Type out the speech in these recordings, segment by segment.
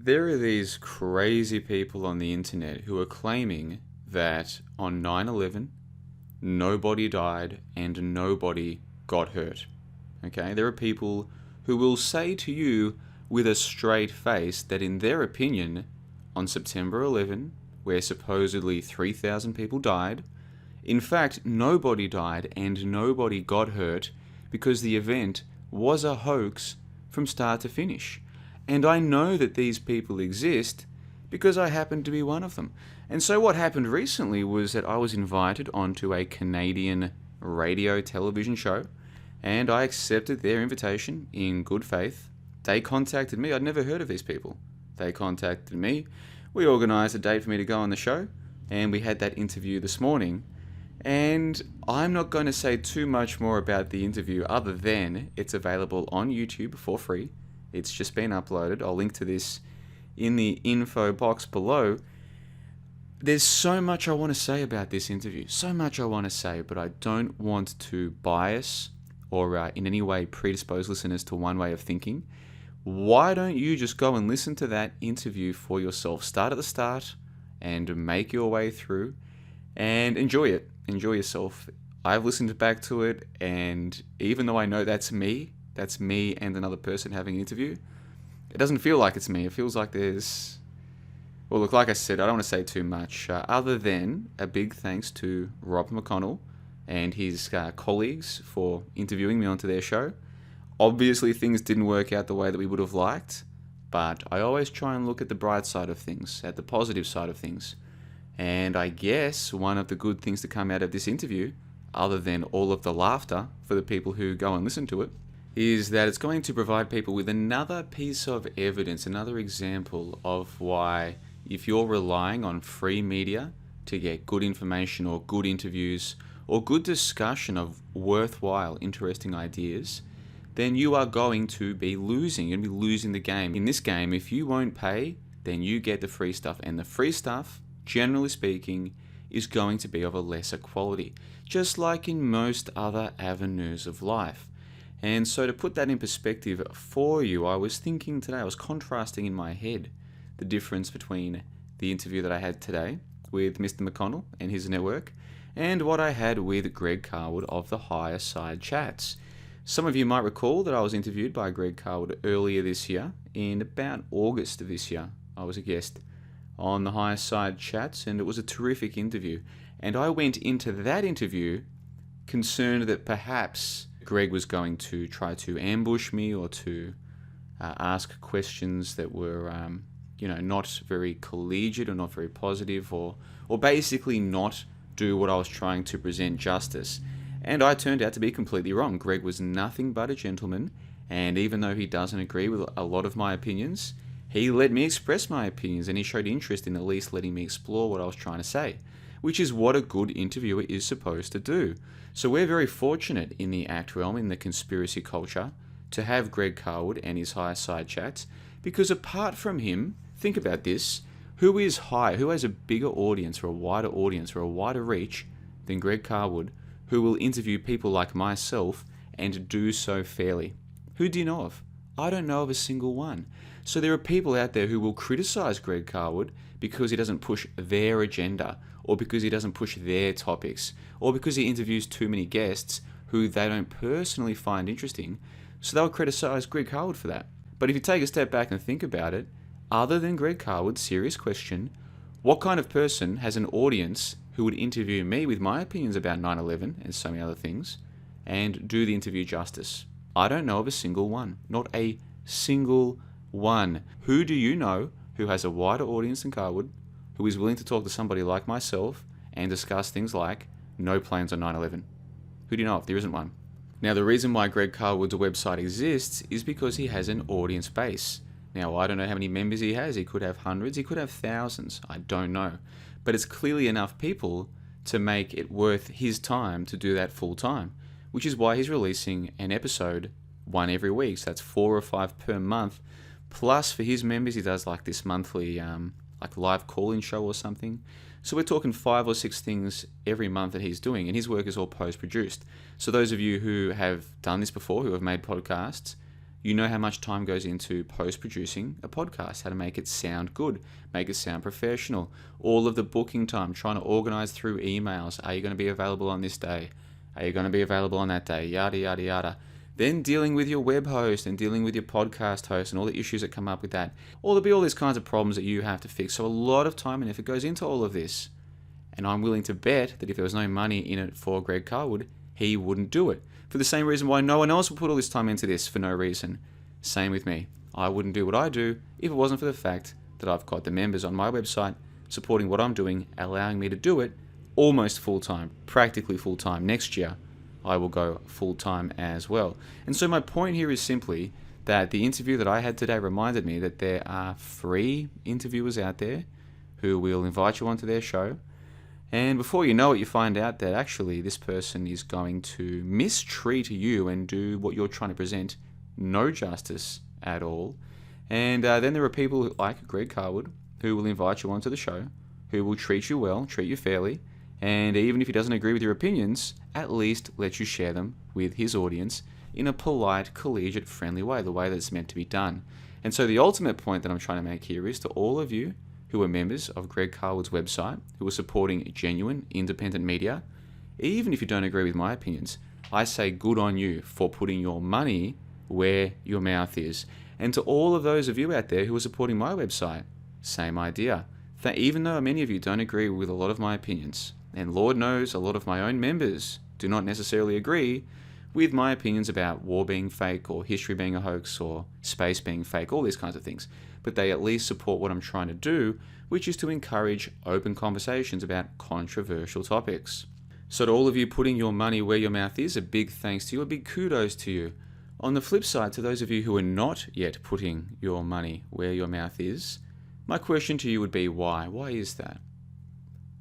There are these crazy people on the internet who are claiming that on 9/11, nobody died and nobody got hurt. Okay? There are people who will say to you with a straight face that in their opinion, on September 11, where supposedly 3,000 people died, in fact, nobody died and nobody got hurt because the event was a hoax from start to finish. And I know that these people exist because I happen to be one of them. And so what happened recently was that I was invited onto a Canadian radio television show, and I accepted their invitation in good faith. They contacted me. I'd never heard of these people. They contacted me. We organised a date for me to go on the show, and we had that interview this morning. And I'm not going to say too much more about the interview other than it's available on YouTube for free. It's just been uploaded. I'll link to this in the info box below. There's so much I want to say about this interview. So much I want to say, but I don't want to bias or in any way predispose listeners to one way of thinking. Why don't you just go and listen to that interview for yourself? Start at the start and make your way through and enjoy it. Enjoy yourself. I've listened back to it, and even though I know that's me and another person having an interview, it doesn't feel like it's me. It feels like there's... Well, look, like I said, I don't want to say too much, other than a big thanks to Rob McConnell and his colleagues for interviewing me onto their show. Obviously, things didn't work out the way that we would have liked, but I always try and look at the bright side of things, at the positive side of things. And I guess one of the good things to come out of this interview, other than all of the laughter for the people who go and listen to it, is that it's going to provide people with another piece of evidence, another example of why, if you're relying on free media to get good information or good interviews or good discussion of worthwhile, interesting ideas, then you are going to be losing. You're going to be losing the game. In this game, if you won't pay, then you get the free stuff. And the free stuff, generally speaking, is going to be of a lesser quality, just like in most other avenues of life. And so to put that in perspective for you, I was thinking today, I was contrasting in my head the difference between the interview that I had today with Mr. McConnell and his network and what I had with Greg Carwood of the Higher Side Chats. Some of you might recall that I was interviewed by Greg Carwood earlier this year. In about August of this year, I was a guest on the Higher Side Chats, and it was a terrific interview. And I went into that interview concerned that perhaps Greg was going to try to ambush me or to ask questions that were, not very collegiate or not very positive, or basically not do what I was trying to present justice. And I turned out to be completely wrong. Greg was nothing but a gentleman, and even though he doesn't agree with a lot of my opinions, he let me express my opinions, and he showed interest in at least letting me explore what I was trying to say, which is what a good interviewer is supposed to do. So we're very fortunate in the ACT realm, in the conspiracy culture, to have Greg Carwood and his Higher Side Chats, because apart from him, think about this, who has a bigger audience or a wider audience or a wider reach than Greg Carwood, who will interview people like myself and do so fairly? Who do you know of? I don't know of a single one. So there are people out there who will criticize Greg Carwood because he doesn't push their agenda, or because he doesn't push their topics, or because he interviews too many guests who they don't personally find interesting. So they'll criticize Greg Carwood for that. But if you take a step back and think about it, other than Greg Carwood, serious question, what kind of person has an audience who would interview me with my opinions about 9/11 and so many other things and do the interview justice? I don't know of a single one. Not a single one. Who do you know who has a wider audience than Carwood, who is willing to talk to somebody like myself and discuss things like no planes on 9/11? Who do you know of? There isn't one. Now, the reason why Greg Carwood's website exists is because he has an audience base. Now, I don't know how many members he has. He could have hundreds. He could have thousands. I don't know. But it's clearly enough people to make it worth his time to do that full time, which is why he's releasing an episode one every week. So that's 4 or 5 per month. Plus, for his members, he does like this monthly live call-in show or something. So we're talking 5 or 6 things every month that he's doing, and his work is all post-produced. So those of you who have done this before, who have made podcasts, you know how much time goes into post-producing a podcast, how to make it sound good, make it sound professional, all of the booking time, trying to organize through emails. Are you going to be available on this day? Are you going to be available on that day? Yada, yada, yada. Then dealing with your web host and dealing with your podcast host and all the issues that come up with that. Or there'll be all these kinds of problems that you have to fix. So a lot of time and effort goes into all of this. And I'm willing to bet that if there was no money in it for Greg Carwood, he wouldn't do it. For the same reason why no one else will put all this time into this for no reason. Same with me. I wouldn't do what I do if it wasn't for the fact that I've got the members on my website supporting what I'm doing, allowing me to do it almost full-time, practically full-time. Next year, I will go full-time as well. And so my point here is simply that the interview that I had today reminded me that there are free interviewers out there who will invite you onto their show. And before you know it, you find out that actually this person is going to mistreat you and do what you're trying to present no justice at all. And then there are people like Greg Carwood who will invite you onto the show, who will treat you well, treat you fairly, and even if he doesn't agree with your opinions, at least let you share them with his audience in a polite, collegiate, friendly way, the way that it's meant to be done. And so the ultimate point that I'm trying to make here is to all of you who are members of Greg Carwood's website, who are supporting genuine, independent media, even if you don't agree with my opinions, I say good on you for putting your money where your mouth is. And to all of those of you out there who are supporting my website, same idea. Even though many of you don't agree with a lot of my opinions, and Lord knows a lot of my own members do not necessarily agree with my opinions about war being fake or history being a hoax or space being fake, all these kinds of things, but they at least support what I'm trying to do, which is to encourage open conversations about controversial topics. So to all of you putting your money where your mouth is, a big thanks to you, a big kudos to you. On the flip side, to those of you who are not yet putting your money where your mouth is, my question to you would be why? Why is that?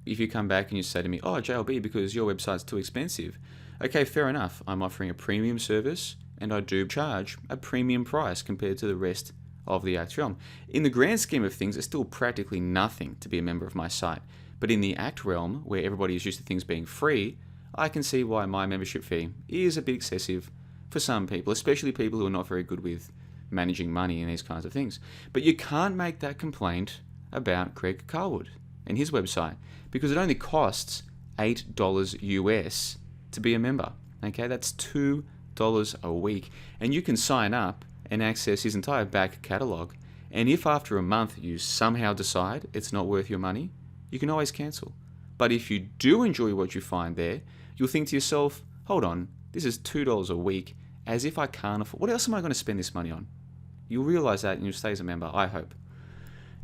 If you come back and you say to me, oh, JLB, because your website's too expensive. Okay, fair enough. I'm offering a premium service and I do charge a premium price compared to the rest of the ACT realm. In the grand scheme of things, it's still practically nothing to be a member of my site. But in the ACT realm, where everybody is used to things being free, I can see why my membership fee is a bit excessive for some people, especially people who are not very good with managing money and these kinds of things. But you can't make that complaint about Greg Carwood and his website because it only costs $8 US to be a member. Okay, that's $2 a week. And you can sign up and access his entire back catalogue. And if after a month you somehow decide it's not worth your money, you can always cancel. But if you do enjoy what you find there, you'll think to yourself, hold on, this is $2 a week, as if I can't afford. What else am I going to spend this money on? You'll realise that and you'll stay as a member, I hope.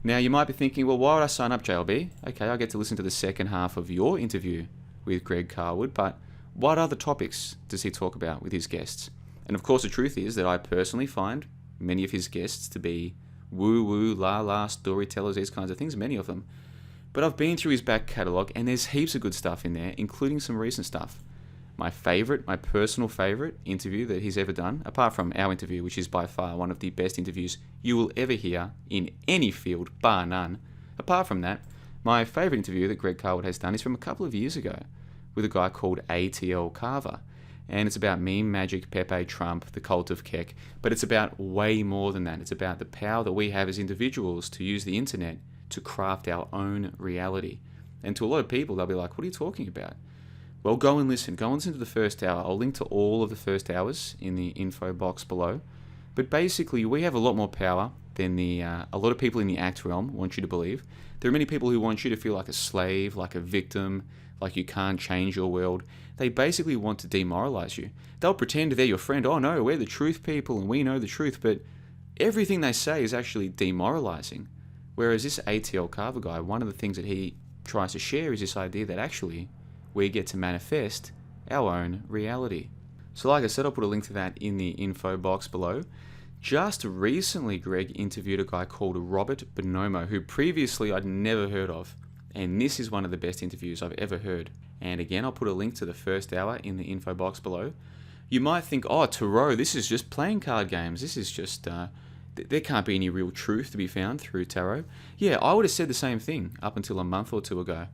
Now, you might be thinking, well, why would I sign up, JLB? Okay, I get to listen to the second half of your interview with Greg Carwood, but what other topics does he talk about with his guests? And of course, the truth is that I personally find many of his guests to be woo-woo, la-la storytellers, these kinds of things, many of them. But I've been through his back catalogue and there's heaps of good stuff in there, including some recent stuff. My personal favourite interview that he's ever done, apart from our interview, which is by far one of the best interviews you will ever hear in any field, bar none. Apart from that, my favourite interview that Greg Carwood has done is from a couple of years ago with a guy called ATL Carver. And it's about meme magic, Pepe, Trump, the cult of Keck. But it's about way more than that. It's about the power that we have as individuals to use the internet to craft our own reality. And to a lot of people, they'll be like, what are you talking about? Well, go and listen. Go and listen to the first hour. I'll link to all of the first hours in the info box below. But basically, we have a lot more power than a lot of people in the ACT realm want you to believe. There are many people who want you to feel like a slave, like a victim, like you can't change your world. They basically want to demoralize you. They'll pretend they're your friend. Oh no, we're the truth people and we know the truth. But everything they say is actually demoralizing. Whereas this ATL Carver guy, one of the things that he tries to share is this idea that actually we get to manifest our own reality. So like I said, I'll put a link to that in the info box below. Just recently, Greg interviewed a guy called Robert Bonomo, who previously I'd never heard of. And this is one of the best interviews I've ever heard. And again, I'll put a link to the first hour in the info box below. You might think, oh, tarot, this is just playing card games. This is just, there can't be any real truth to be found through tarot. Yeah, I would have said the same thing up until a month or two ago.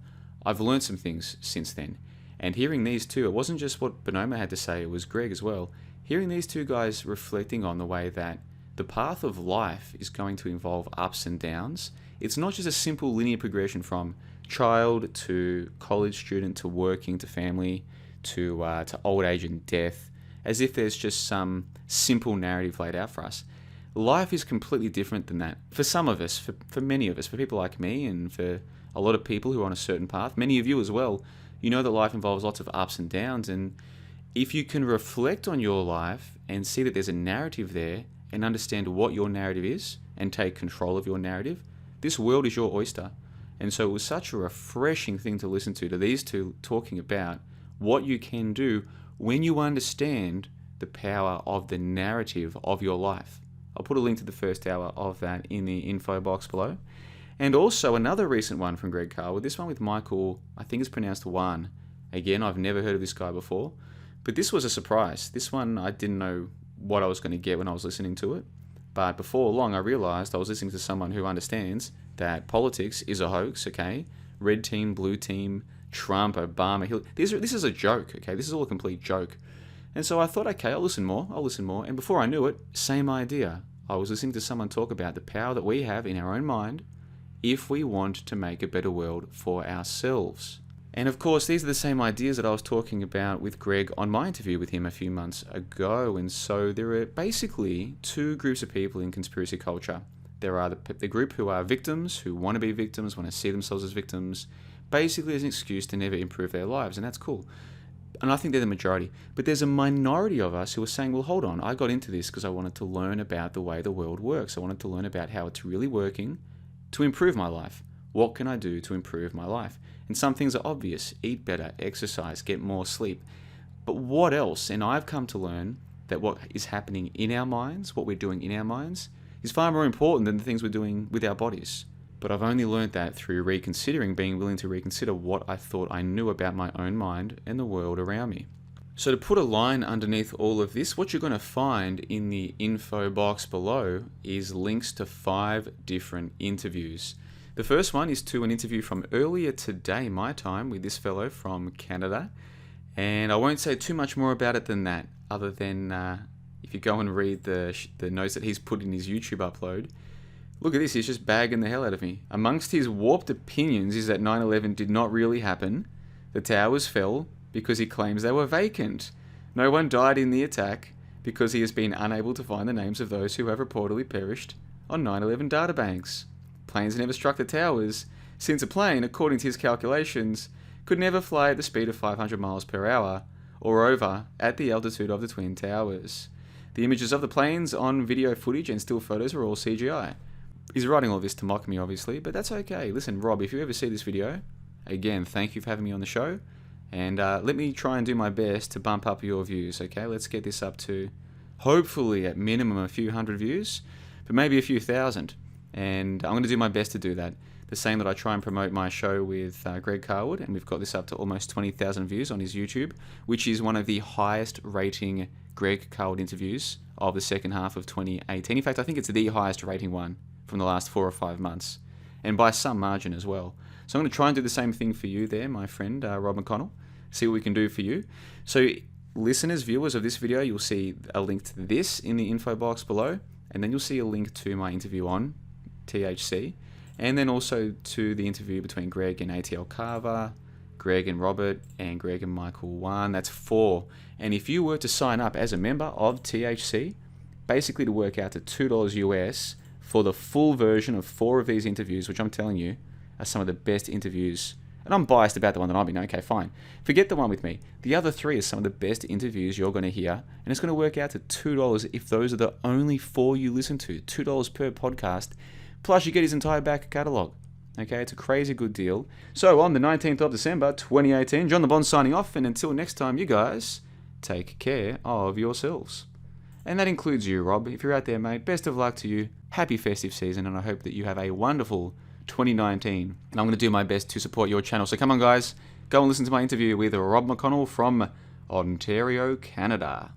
I've learned some things since then. And hearing these two, it wasn't just what Bonomo had to say, it was Greg as well. hearing these two guys reflecting on the way that the path of life is going to involve ups and downs. It's not just a simple linear progression from child to college student to working to family to old age and death, as if there's just some simple narrative laid out for us. Life is completely different than that. For some of us, for many of us, for people like me and for a lot of people who are on a certain path, many of you as well, you know that life involves lots of ups and downs. And if you can reflect on your life and see that there's a narrative there and understand what your narrative is and take control of your narrative, this world is your oyster. And so it was such a refreshing thing to listen to these two talking about what you can do when you understand the power of the narrative of your life. I'll put a link to the first hour of that in the info box below. And also another recent one from Greg Carlwood, this one with Michael, I think it's pronounced Wan. Again, I've never heard of this guy before, but this was a surprise. This one, I didn't know what I was going to get when I was listening to it. But before long, I realized I was listening to someone who understands that politics is a hoax, okay? Red team, blue team, Trump, Obama, Hillary. This is a joke, okay? This is all a complete joke. And so I thought, okay, I'll listen more. And before I knew it, same idea. I was listening to someone talk about the power that we have in our own mind if we want to make a better world for ourselves. And of course, these are the same ideas that I was talking about with Greg on my interview with him a few months ago. And so there are basically two groups of people in conspiracy culture. There are the group who are victims, who want to be victims, want to see themselves as victims, basically as an excuse to never improve their lives, and that's cool. And I think they're the majority. But there's a minority of us who are saying, well, hold on, I got into this because I wanted to learn about the way the world works. I wanted to learn about how it's really working to improve my life. What can I do to improve my life? And some things are obvious. Eat better, exercise, get more sleep. But what else? And I've come to learn that what is happening in our minds, what we're doing in our minds, is far more important than the things we're doing with our bodies. But I've only learned that through being willing to reconsider what I thought I knew about my own mind and the world around me. So to put a line underneath all of this, what you're going to find in the info box below is links to 5 different interviews. The first one is to an interview from earlier today, my time, with this fellow from Canada. And I won't say too much more about it than that, other than if you go and read the notes that he's put in his YouTube upload. Look at this, he's just bagging the hell out of me. Amongst his warped opinions is that 9/11 did not really happen. The towers fell because he claims they were vacant. No one died in the attack because he has been unable to find the names of those who have reportedly perished on 9/11 databanks. Planes never struck the towers, since a plane, according to his calculations, could never fly at the speed of 500 miles per hour or over at the altitude of the Twin Towers. The images of the planes on video footage and still photos were all CGI. He's writing all this to mock me, obviously, but that's okay. Listen, Rob, if you ever see this video, again, thank you for having me on the show, and let me try and do my best to bump up your views, okay? Let's get this up to, hopefully, at minimum, a few hundred views, but maybe a few thousand, and I'm going to do my best to do that. The same that I try and promote my show with Greg Carlwood, and we've got this up to almost 20,000 views on his YouTube, which is one of the highest rating Greg Carlwood interviews of the second half of 2018. In fact, I think it's the highest rating one from the last 4 or 5 months, and by some margin as well. So I'm going to try and do the same thing for you there, my friend, Rob McConnell, see what we can do for you. So listeners, viewers of this video, you'll see a link to this in the info box below, and then you'll see a link to my interview on THC, and then also to the interview between Greg and ATL Carver, Greg and Robert, and Greg and Michael Wan. That's 4. And if you were to sign up as a member of THC, basically to work out to $2 US for the full version of 4 of these interviews, which I'm telling you are some of the best interviews. And I'm biased about the one that I'm in. Okay, fine. Forget the one with me. The other 3 are some of the best interviews you're going to hear, and it's going to work out to $2 if those are the only 4 you listen to. $2 per podcast, plus you get his entire back catalogue. Okay, it's a crazy good deal. So on the 19th of December, 2018, John the Bond signing off, and until next time, you guys take care of yourselves. And that includes you, Rob. If you're out there, mate, best of luck to you. Happy festive season, and I hope that you have a wonderful 2019. And I'm going to do my best to support your channel. So come on, guys, go and listen to my interview with Rob McConnell from Ontario, Canada.